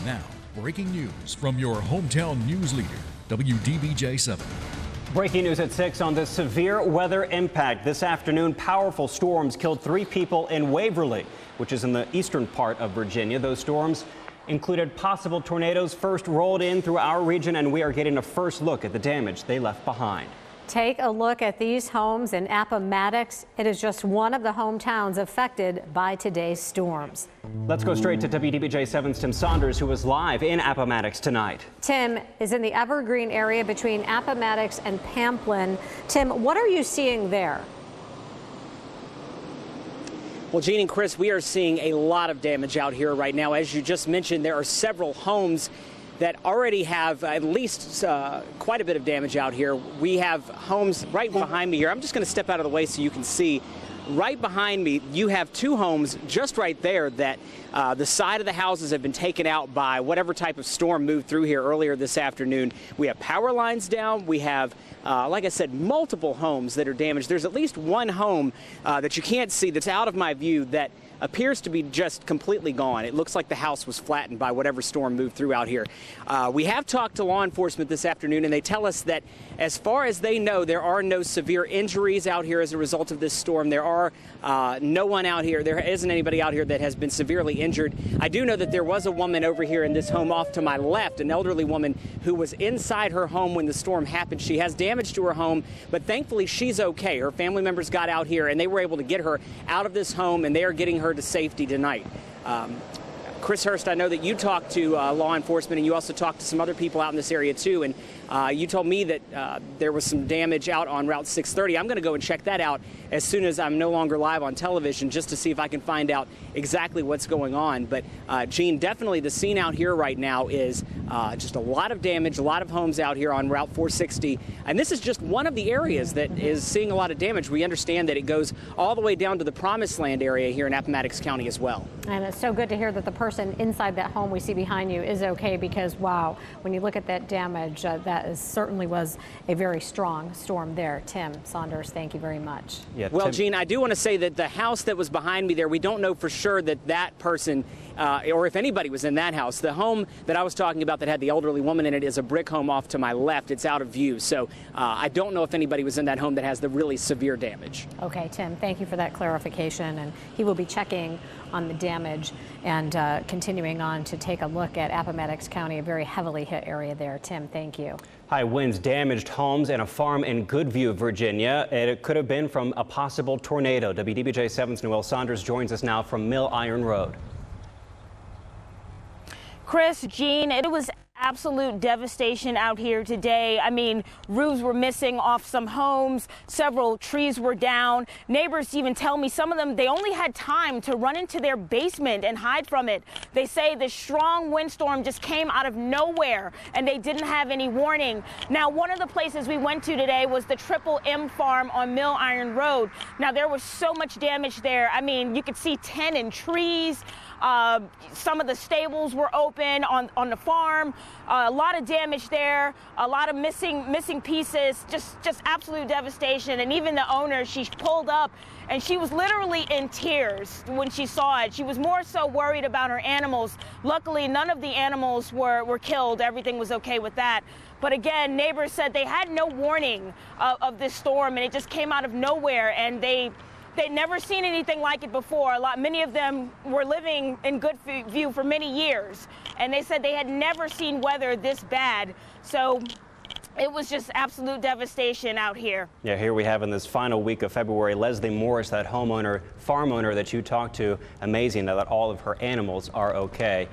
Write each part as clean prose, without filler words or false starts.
Now, breaking news from your hometown news leader, WDBJ 7. Breaking news at 6 on the severe weather impact. This afternoon, powerful storms killed 3 people in Waverly, which is in the eastern part of Virginia. Those storms included possible tornadoes first rolled in through our region, and we are getting a first look at the damage they left behind. Take a look at these homes in Appomattox. It is just one of the hometowns affected by today's storms. Let's go straight to WDBJ 7's Tim Saunders, who was live in Appomattox tonight. Tim is in the Evergreen area between Appomattox and Pamplin. Tim, what are you seeing there? Well, Jean and Chris, we are seeing a lot of damage out here right now. As you just mentioned, there are several homes that already have at least quite a bit of damage out here. We have homes right behind me here. I'm just going to step out of the way so you can see. Right behind me, you have 2 homes just right there that the side of the houses have been taken out by whatever type of storm moved through here earlier this afternoon. We have power lines down. We have, like I said, multiple homes that are damaged. There's at least one home that you can't see that's out of my view that appears to be just completely gone. It looks like the house was flattened by whatever storm moved through out here. We have talked to law enforcement this afternoon, and they tell us that as far as they know, there are no severe injuries out here as a result of this storm. There are no one out here. There isn't anybody out here that has been severely injured. I do know that there was a woman over here in this home off to my left, an elderly woman who was inside her home when the storm happened. She has damage to her home, but thankfully she's okay. Her family members got out here and they were able to get her out of this home, and they are getting her to safety tonight. Chris Hurst, I know that you talked to law enforcement, and you also talked to some other people out in this area too, and you told me that there was some damage out on Route 630. I'm going to go and check that out as soon as I'm no longer live on television, just to see if I can find out exactly what's going on. But Gene, definitely the scene out here right now is just a lot of damage, a lot of homes out here on Route 460, and this is just one of the areas that is seeing a lot of damage. We understand that it goes all the way down to the Promised Land area here in Appomattox County as well. And it's so good to hear that the person inside that home we see behind you is okay, because wow, when you look at that damage, certainly was a very strong storm there. Tim Saunders, thank you very much. Yeah, well, Gene, I do want to say that the house that was behind me there, we don't know for sure that that person or if anybody was in that house. The home that I was talking about that had the elderly woman in it is a brick home off to my left. It's out of view. So I don't know if anybody was in that home that has the really severe damage. Okay, Tim, thank you for that clarification. And he will be checking on the damage and continuing on to take a look at Appomattox County, a very heavily hit area there. Tim, thank you. High winds damaged homes and a farm in Goodview, Virginia. It could have been from a possible tornado. WDBJ 7's Noel Saunders joins us now from Mill Iron Road. Chris, Jean, it was absolute devastation out here today. I mean, roofs were missing off some homes, several trees were down. Neighbors even tell me some of them, they only had time to run into their basement and hide from it. They say the strong windstorm just came out of nowhere and they didn't have any warning. Now, one of the places we went to today was the Triple M farm on Mill Iron Road. Now, there was so much damage there. I mean, you could see 10 in trees. Some of the stables were open on the farm. A lot of damage there, a lot of missing pieces, just absolute devastation. And even the owner, she pulled up and she was literally in tears when she saw it. She was more so worried about her animals. Luckily, none of the animals were killed. Everything was okay with that. But again, neighbors said they had no warning of this storm, and it just came out of nowhere, and they'd never seen anything like it before. Many of them were living in Goodview for many years, and they said they had never seen weather this bad. So it was just absolute devastation out here. Yeah, here we have in this final week of February, Leslie Morris, that homeowner, farm owner that you talked to. Amazing that all of her animals are okay.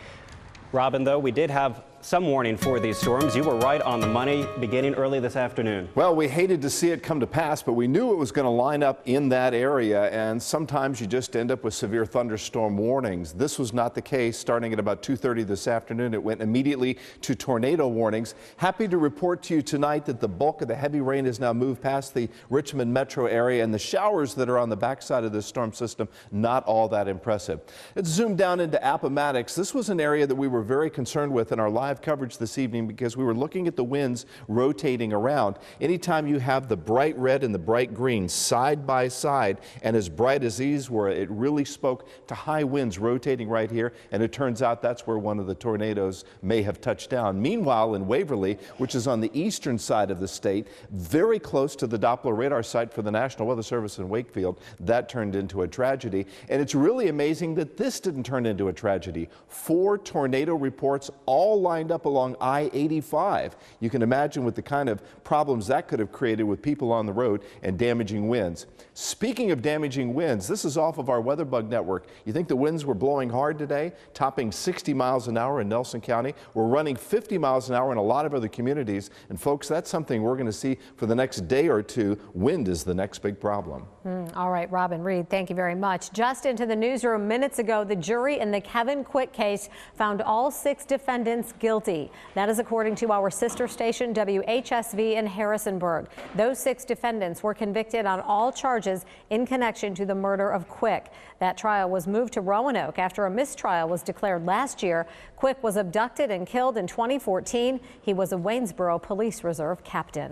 Robin, though, we did have some warning for these storms. You were right on the money beginning early this afternoon. Well, we hated to see it come to pass, but we knew it was going to line up in that area, and sometimes you just end up with severe thunderstorm warnings. This was not the case. Starting at about 2:30 this afternoon, it went immediately to tornado warnings. Happy to report to you tonight that the bulk of the heavy rain has now moved past the Richmond metro area, and the showers that are on the backside of this storm system, not all that impressive. Let's zoom down into Appomattox. This was an area that we were very concerned with in our live have coverage this evening because we were looking at the winds rotating around. Anytime you have the bright red and the bright green side by side, and as bright as these were, it really spoke to high winds rotating right here, and it turns out that's where one of the tornadoes may have touched down. Meanwhile, in Waverly, which is on the eastern side of the state, very close to the Doppler radar site for the National Weather Service in Wakefield, that turned into a tragedy. And it's really amazing that this didn't turn into a tragedy. 4 tornado reports all lined up along I-85. You can imagine with the kind of problems that could have created with people on the road and damaging winds. Speaking of damaging winds, this is off of our WeatherBug network. You think the winds were blowing hard today, topping 60 miles an hour in Nelson County. We're running 50 miles an hour in a lot of other communities. And folks, that's something we're going to see for the next day or two. Wind is the next big problem. All right, Robin Reed, thank you very much. Just into the newsroom minutes ago, the jury in the Kevin Quick case found all 6 defendants guilty. That is according to our sister station WHSV in Harrisonburg. Those 6 defendants were convicted on all charges in connection to the murder of Quick. That trial was moved to Roanoke after a mistrial was declared last year. Quick was abducted and killed in 2014. He was a Waynesboro Police Reserve captain.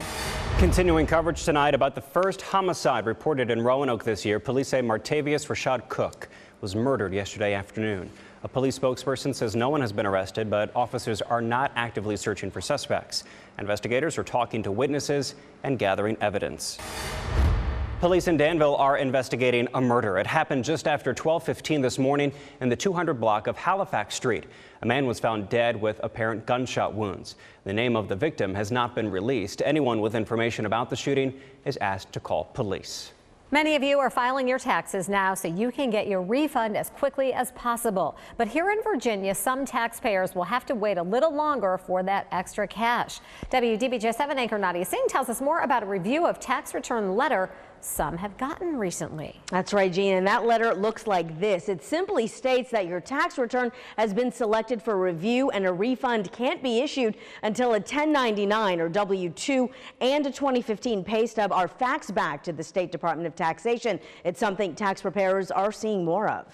Continuing coverage tonight about the first homicide reported in Roanoke this year. Police say Martavius Rashad Cook was murdered yesterday afternoon. A police spokesperson says no one has been arrested, but officers are not actively searching for suspects. Investigators are talking to witnesses and gathering evidence. Police in Danville are investigating a murder. It happened just after 12:15 this morning in the 200 block of Halifax Street. A man was found dead with apparent gunshot wounds. The name of the victim has not been released. Anyone with information about the shooting is asked to call police. Many of you are filing your taxes now so you can get your refund as quickly as possible. But here in Virginia, some taxpayers will have to wait a little longer for that extra cash. WDBJ7 anchor Nadia Singh tells us more about a review of tax return letter some have gotten recently. That's right, Jean, and that letter looks like this. It simply states that your tax return has been selected for review and a refund can't be issued until a 1099 or W-2 and a 2015 pay stub are faxed back to the State Department of Taxation. It's something tax preparers are seeing more of.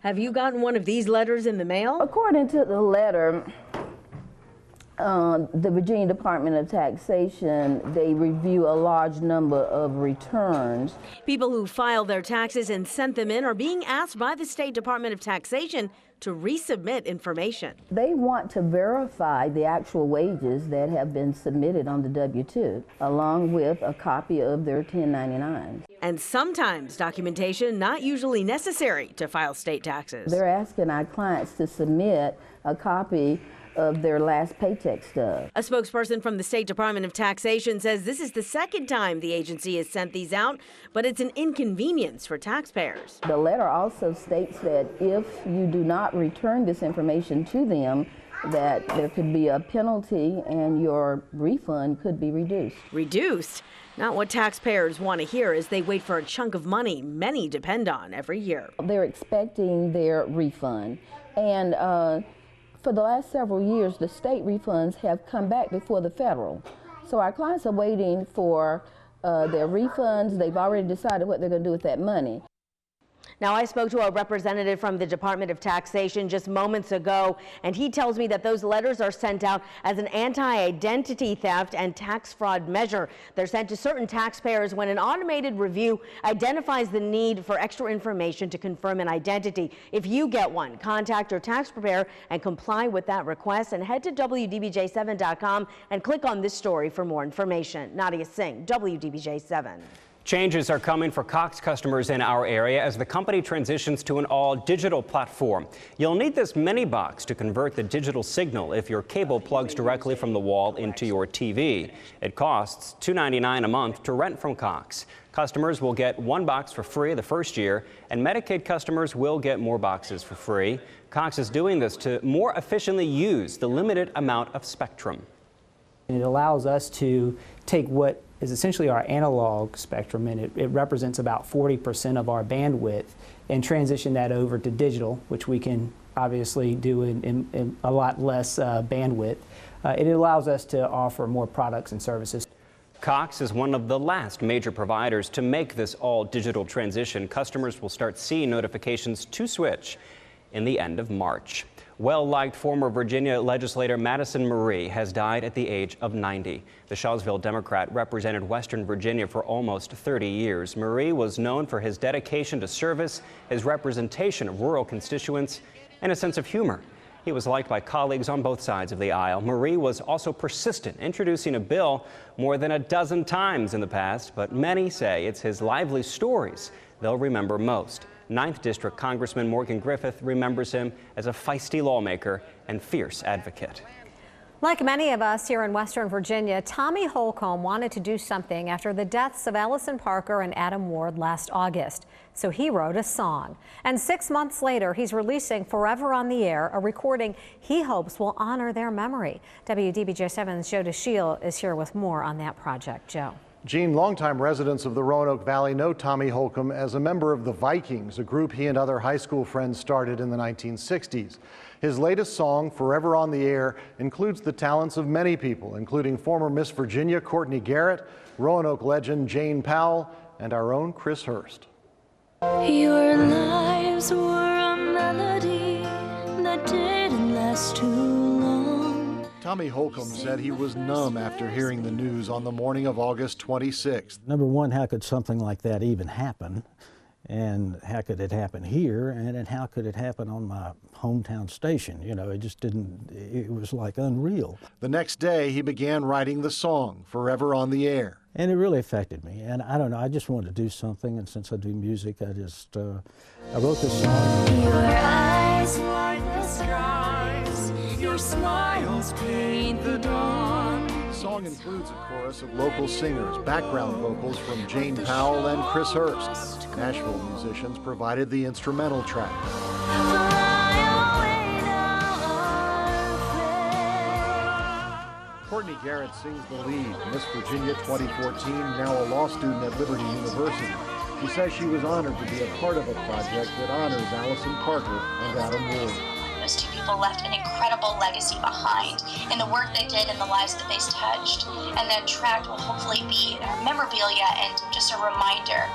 Have you gotten one of these letters in the mail? According to the letter, the Virginia Department of Taxation, they review a large number of returns. People who file their taxes and sent them in are being asked by the State Department of Taxation to resubmit information. They want to verify the actual wages that have been submitted on the W-2, along with a copy of their 1099. And sometimes documentation not usually necessary to file state taxes. They're asking our clients to submit a copy of their last paycheck stub. A spokesperson from the State Department of Taxation says this is the second time the agency has sent these out, but it's an inconvenience for taxpayers. The letter also states that if you do not return this information to them, that there could be a penalty and your refund could be reduced. Reduced? Not what taxpayers want to hear as they wait for a chunk of money many depend on every year. They're expecting their refund, and for the last several years, the state refunds have come back before the federal. So our clients are waiting for their refunds. They've already decided what they're going to do with that money. Now, I spoke to a representative from the Department of Taxation just moments ago, and he tells me that those letters are sent out as an anti-identity theft and tax fraud measure. They're sent to certain taxpayers when an automated review identifies the need for extra information to confirm an identity. If you get one, contact your tax preparer and comply with that request, and head to WDBJ7.com and click on this story for more information. Nadia Singh, WDBJ7. Changes are coming for Cox customers in our area as the company transitions to an all-digital platform. You'll need this mini box to convert the digital signal if your cable plugs directly from the wall into your TV. It costs $2.99 a month to rent from Cox. Customers will get one box for free the first year, and Medicaid customers will get more boxes for free. Cox is doing this to more efficiently use the limited amount of spectrum. It allows us to take what is essentially our analog spectrum, and it represents about 40% of our bandwidth, and transition that over to digital, which we can obviously do in a lot less bandwidth. It allows us to offer more products and services. Cox is one of the last major providers to make this all-digital transition. Customers will start seeing notifications to switch in the end of March. Well-liked former Virginia legislator Madison Marie has died at the age of 90. The Shawsville Democrat represented Western Virginia for almost 30 years. Marie was known for his dedication to service, his representation of rural constituents, and a sense of humor. He was liked by colleagues on both sides of the aisle. Marie was also persistent, introducing a bill more than a dozen times in the past, but many say it's his lively stories they'll remember most. 9th District Congressman Morgan Griffith remembers him as a feisty lawmaker and fierce advocate. Like many of us here in Western Virginia, Tommy Holcomb wanted to do something after the deaths of Allison Parker and Adam Ward last August. So he wrote a song. And 6 months later, he's releasing Forever on the Air, a recording he hopes will honor their memory. WDBJ7's Joe DeShiel is here with more on that project. Joe. Gene, longtime residents of the Roanoke Valley know Tommy Holcomb as a member of the Vikings, a group he and other high school friends started in the 1960s. His latest song, Forever on the Air, includes the talents of many people, including former Miss Virginia Courtney Garrett, Roanoke legend Jane Powell, and our own Chris Hurst. Your lives were a melody that didn't last too long. Tommy Holcomb said he was numb after hearing the news on the morning of August 26th. Number one, how could something like that even happen? And how could it happen here? And how could it happen on my hometown station? You know, it just didn't, it was like unreal. The next day, he began writing the song, Forever on the Air. And it really affected me. And I don't know, I just wanted to do something. And since I do music, I wrote this song. Your eyes like the skies, your smiles paint the dawn. The song includes a chorus of local singers, background vocals from Jane Powell and Chris Hurst. Nashville musicians provided the instrumental track. Courtney Garrett sings the lead, Miss Virginia 2014, now a law student at Liberty University. She says she was honored to be a part of a project that honors Allison Parker and Adam Ward. Those two people left an incredible legacy behind in the work they did and the lives that they touched. And that tract will hopefully be memorabilia and just a reminder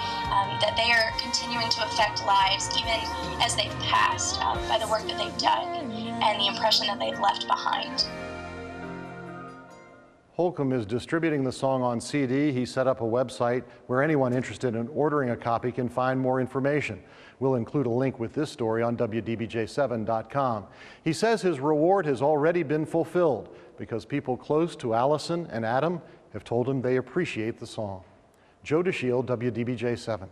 that they are continuing to affect lives even as they've passed by the work that they've done and the impression that they've left behind. Holcomb is distributing the song on CD. He set up a website where anyone interested in ordering a copy can find more information. We'll include a link with this story on WDBJ7.com. He says his reward has already been fulfilled because people close to Allison and Adam have told him they appreciate the song. Joe DeShiel, WDBJ7.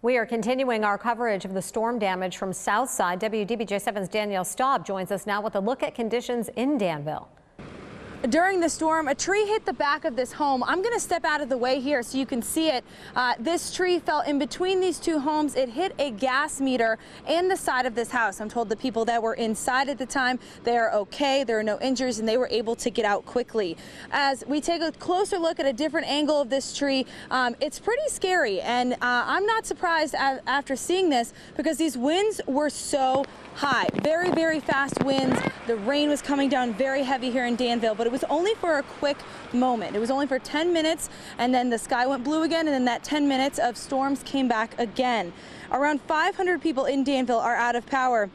We are continuing our coverage of the storm damage from Southside. WDBJ7's Danielle Staub joins us now with a look at conditions in Danville. During the storm, a tree hit the back of this home. I'm going to step out of the way here so you can see it. This tree fell in between these two homes. It hit a gas meter and the side of this house. I'm told the people that were inside at the time, they are okay. There are no injuries and they were able to get out quickly. As we take a closer look at a different angle of this tree, it's pretty scary. And I'm not surprised after seeing this because these winds were so high. Very, very fast winds. The rain was coming down very heavy here in Danville, but it was only for a quick moment. It was only for 10 minutes, and then the sky went blue again, and then that 10 minutes of storms came back again. Around 500 people in Danville are out of power.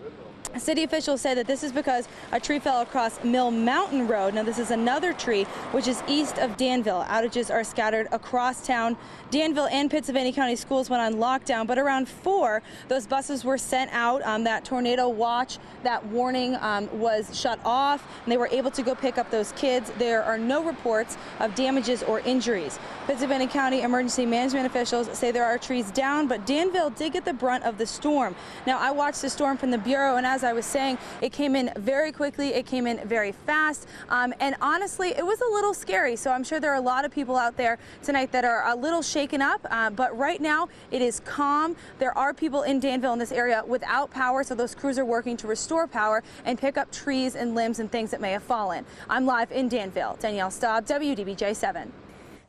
City officials say that this is because a tree fell across Mill Mountain Road. Now, this is another tree which is east of Danville. Outages are scattered across town. Danville and Pittsylvania County schools went on lockdown, but around 4, those buses were sent out. That tornado watch, that warning was shut off, and they were able to go pick up those kids. There are no reports of damages or injuries. Pittsylvania County emergency management officials say there are trees down, but Danville did get the brunt of the storm. Now, I watched the storm from the Bureau, and as I was saying, it came in very quickly, it came in very fast, and honestly, it was a little scary. So I'm sure there are a lot of people out there tonight that are a little shaken up, but right now it is calm. There are people in Danville in this area without power, so those crews are working to restore power and pick up trees and limbs and things that may have fallen. I'm live in Danville. Danielle Staub, WDBJ7.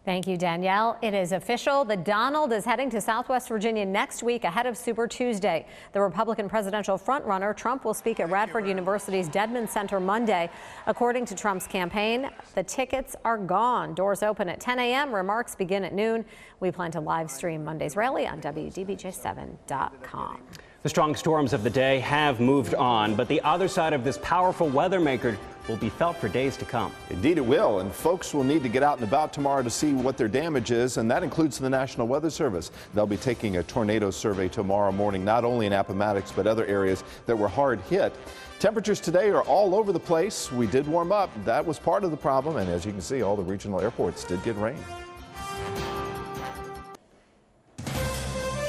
Thank you, Danielle. It is official. The Donald is heading to Southwest Virginia next week ahead of Super Tuesday. The Republican presidential frontrunner, Trump, will speak at Radford University's Dedman Center Monday. According to Trump's campaign, the tickets are gone. Doors open at 10 a.m. Remarks begin at noon. We plan to live stream Monday's rally on WDBJ7.com. The strong storms of the day have moved on, but the other side of this powerful weather maker will be felt for days to come. Indeed it will, and folks will need to get out and about tomorrow to see what their damage is, and that includes the National Weather Service. They'll be taking a tornado survey tomorrow morning, not only in Appomattox, but other areas that were hard hit. Temperatures today are all over the place. We did warm up. That was part of the problem, and as you can see, all the regional airports did get rain.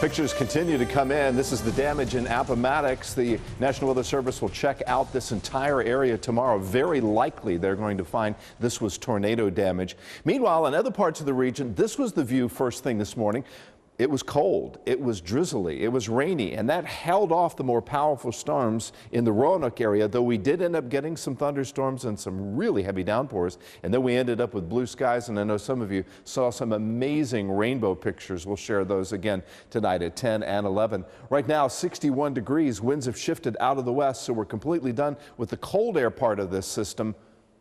Pictures continue to come in. This is the damage in Appomattox. The National Weather Service will check out this entire area tomorrow. Very likely they're going to find this was tornado damage. Meanwhile, in other parts of the region, this was the view first thing this morning. It was cold, it was drizzly, it was rainy, and that held off the more powerful storms in the Roanoke area, though we did end up getting some thunderstorms and some really heavy downpours, and then we ended up with blue skies, and I know some of you saw some amazing rainbow pictures. We'll share those again tonight at 10 and 11. Right now, 61 degrees, winds have shifted out of the west, so we're completely done with the cold air part of this system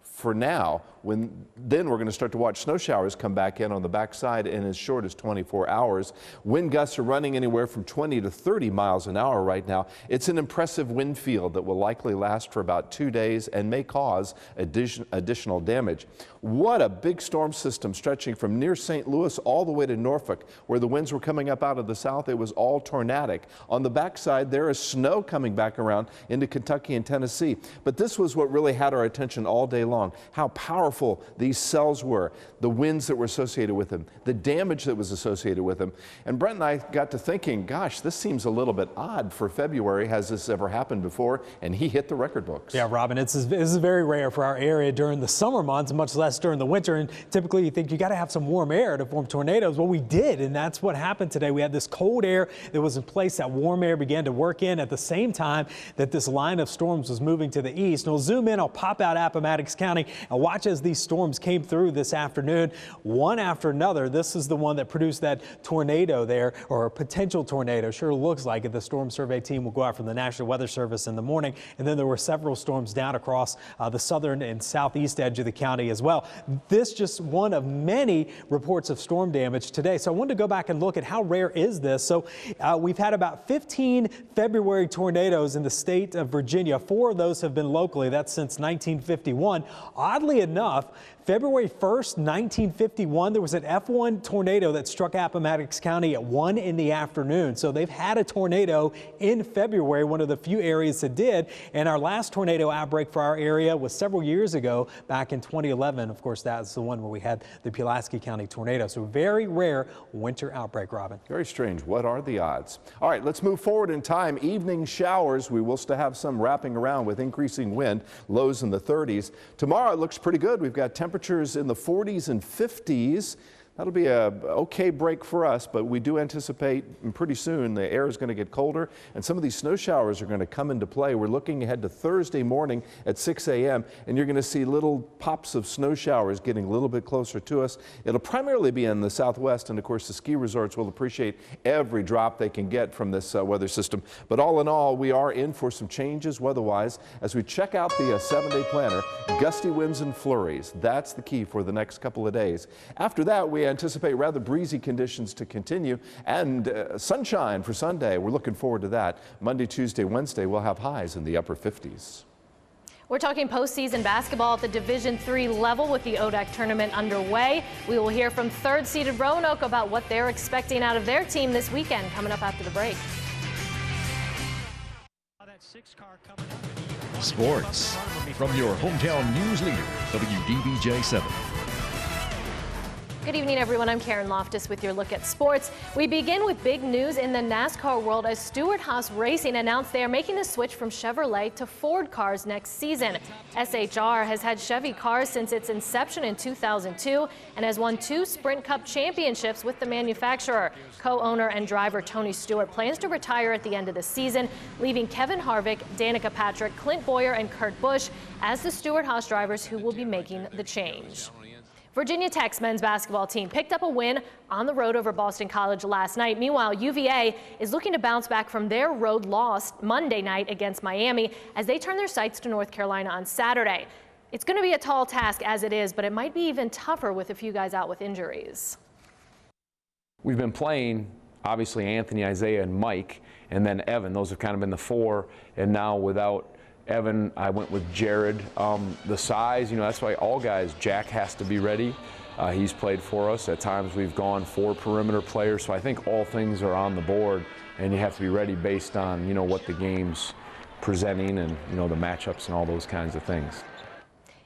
for now. Then we're going to start to watch snow showers come back in on the backside in as short as 24 hours. Wind gusts are running anywhere from 20 to 30 miles an hour right now. It's an impressive wind field that will likely last for about 2 days and may cause additional damage. What a big storm system stretching from near St. Louis all the way to Norfolk, where the winds were coming up out of the south. It was all tornadic. On the backside, there is snow coming back around into Kentucky and Tennessee. But this was what really had our attention all day long. How powerful these cells were, the winds that were associated with them, the damage that was associated with them. And Brent and I got to thinking, gosh, this seems a little bit odd for February. Has this ever happened before? And he hit the record books. Yeah, Robin, this is very rare for our area during the summer months, much less during the winter. And typically you think you got to have some warm air to form tornadoes. Well, we did, and that's what happened today. We had this cold air that was in place. That warm air began to work in at the same time that this line of storms was moving to the east. And we'll zoom in, I'll pop out Appomattox County and watch as these storms came through this afternoon, one after another. This is the one that produced that tornado there, or a potential tornado. Sure looks like it. The storm survey team will go out from the National Weather Service in the morning. And then there were several storms down across the southern and southeast edge of the county as well. This just one of many reports of storm damage today. So I wanted to go back and look at how rare is this. So we've had about 15 February tornadoes in the state of Virginia. 4 of those have been locally. That's since 1951. Oddly enough, February 1st, 1951, there was an F1 tornado that struck Appomattox County at 1 in the afternoon. So they've had a tornado in February, one of the few areas that did. And our last tornado outbreak for our area was several years ago, back in 2011. Of course, that's the one where we had the Pulaski County tornado. So very rare winter outbreak, Robin. Very strange. What are the odds? All right, let's move forward in time. Evening showers. We will still have some wrapping around with increasing wind, lows in the 30s. Tomorrow it looks pretty good. We've got temperatures in the 40s and 50s. That'll be a okay break for us, but we do anticipate pretty soon the air is going to get colder and some of these snow showers are going to come into play. We're looking ahead to Thursday morning at 6 a.m. and you're going to see little pops of snow showers getting a little bit closer to us. It'll primarily be in the southwest, and of course the ski resorts will appreciate every drop they can get from this weather system. But all in all, we are in for some changes weather-wise as we check out the 7-day planner. Gusty winds and flurries. That's the key for the next couple of days. After that, we anticipate rather breezy conditions to continue and sunshine for Sunday. We're looking forward to that. Monday, Tuesday, Wednesday, we'll have highs in the upper 50s. We're talking postseason basketball at the Division III level with the ODAC tournament underway. We will hear from third-seeded Roanoke about what they're expecting out of their team this weekend, coming up after the break. Sports from your hometown news leader, WDBJ 7. Good evening, everyone. I'm Karen Loftus with your look at sports. We begin with big news in the NASCAR world as Stewart-Haas Racing announced they are making the switch from Chevrolet to Ford cars next season. SHR has had Chevy cars since its inception in 2002 and has won 2 Sprint Cup championships with the manufacturer. Co-owner and driver Tony Stewart plans to retire at the end of the season, leaving Kevin Harvick, Danica Patrick, Clint Boyer, and Kurt Busch as the Stewart-Haas drivers who will be making the change. Virginia Tech's men's basketball team picked up a win on the road over Boston College last night. Meanwhile, UVA is looking to bounce back from their road loss Monday night against Miami as they turn their sights to North Carolina on Saturday. It's going to be a tall task as it is, but it might be even tougher with a few guys out with injuries. We've been playing obviously Anthony, Isaiah, and Mike, and then Evan. Those have kind of been the four. And now without Evan, I went with Jared. The size, that's why all guys, Jack has to be ready. He's played for us. At times we've gone 4 perimeter players. So I think all things are on the board, and you have to be ready based on, what the game's presenting and, the matchups and all those kinds of things.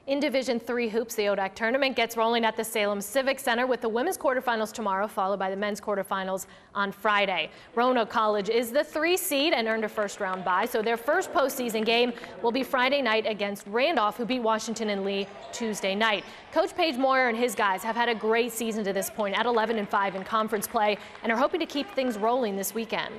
In Division III hoops, the ODAC tournament gets rolling at the Salem Civic Center with the women's quarterfinals tomorrow, followed by the men's quarterfinals on Friday. Roanoke College is the 3 seed and earned a first-round bye, so their first postseason game will be Friday night against Randolph, who beat Washington and Lee Tuesday night. Coach Paige Moyer and his guys have had a great season to this point at 11-5 in conference play and are hoping to keep things rolling this weekend.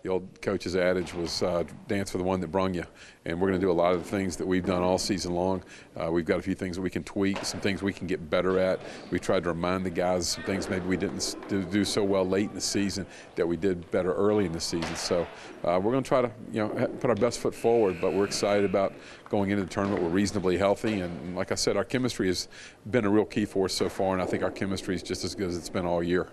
The old coach's adage was dance for the one that brung you, and we're going to do a lot of the things that we've done all season long. We've got a few things that we can tweak, some things we can get better at. We tried to remind the guys some things maybe we didn't do so well late in the season that we did better early in the season. So we're going to try to put our best foot forward, but we're excited about going into the tournament. We're reasonably healthy, and like I said, our chemistry has been a real key for us so far, and I think our chemistry is just as good as it's been all year.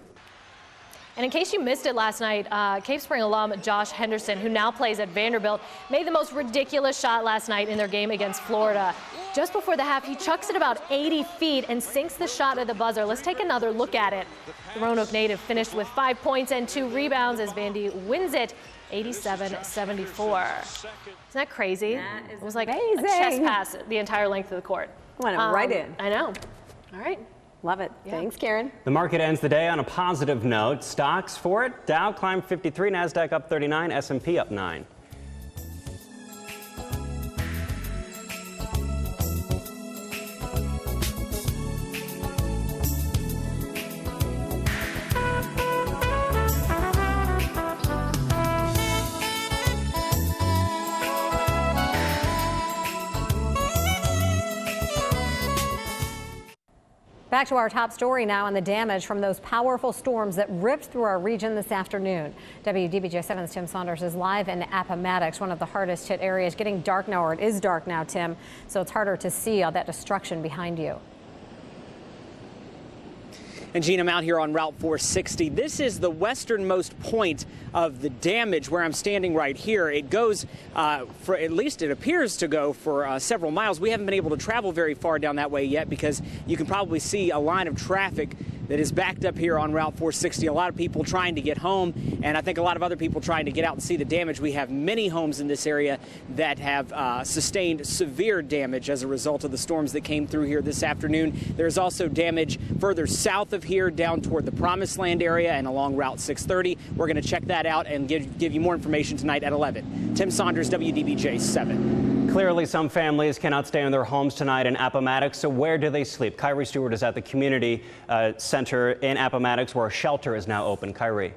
And in case you missed it last night, Cape Spring alum Josh Henderson, who now plays at Vanderbilt, made the most ridiculous shot last night in their game against Florida. Just before the half, he chucks it about 80 feet and sinks the shot at the buzzer. Let's take another look at it. The Roanoke native finished with 5 points and 2 rebounds as Vandy wins it 87-74. Isn't that crazy? It was like amazing. A chest pass the entire length of the court. Went right in. I know. All right. Love it. Yeah. Thanks, Karen. The market ends the day on a positive note. Stocks for it: Dow climbed 53, NASDAQ up 39, S&P up 9. Back to our top story now and the damage from those powerful storms that ripped through our region this afternoon. WDBJ7's Tim Saunders is live in Appomattox, one of the hardest hit areas. Getting dark now, or it is dark now, Tim, so it's harder to see all that destruction behind you. And Gene, I'm out here on Route 460. This is the westernmost point of the damage where I'm standing right here. It goes for, at least it appears to go for several miles. We haven't been able to travel very far down that way yet because you can probably see a line of traffic that is backed up here on Route 460. A lot of people trying to get home, and I think a lot of other people trying to get out and see the damage. We have many homes in this area that have sustained severe damage as a result of the storms that came through here this afternoon. There's also damage further south of here down toward the Promised Land area and along Route 630. We're going to check that out and give you more information tonight at 11. Tim Saunders, WDBJ 7. Clearly, some families cannot stay in their homes tonight in Appomattox, so where do they sleep? Kyrie Stewart is at the community center in Appomattox, where a shelter is now open. Kyrie.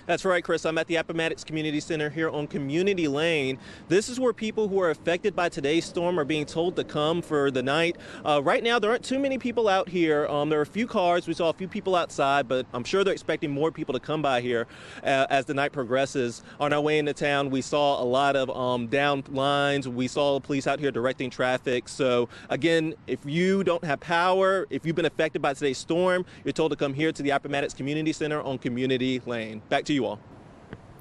That's right, Chris. I'm at the Appomattox Community Center here on Community Lane. This is where people who are affected by today's storm are being told to come for the night. Right now, there aren't too many people out here. There are a few cars. We saw a few people outside, but I'm sure they're expecting more people to come by here as the night progresses. On our way into town, we saw a lot of down lines. We saw police out here directing traffic. So again, if you don't have power, if you've been affected by today's storm, you're told to come here to the Appomattox Community Center on Community Lane. Back to you all.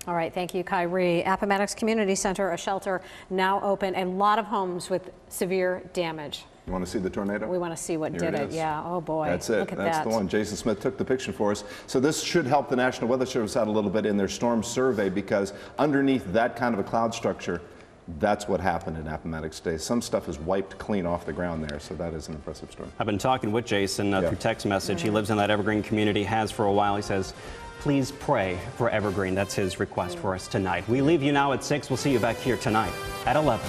All right, thank you, Kyrie. Appomattox Community Center, a shelter now open, and a lot of homes with severe damage. You want to see the tornado? We want to see what did it. Yeah, oh boy. That's it. Look at That's that. the one. Jason Smith took the picture for us. So this should help the National Weather Service out a little bit in their storm survey, because underneath that kind of a cloud structure, that's what happened in Appomattox today. Some stuff is wiped clean off the ground there, so that is an impressive story. I've been talking with Jason through text message. He lives in that Evergreen community, has for a while. He says, please pray for Evergreen. That's his request for us tonight. We leave you now at 6. We'll see you back here tonight at 11.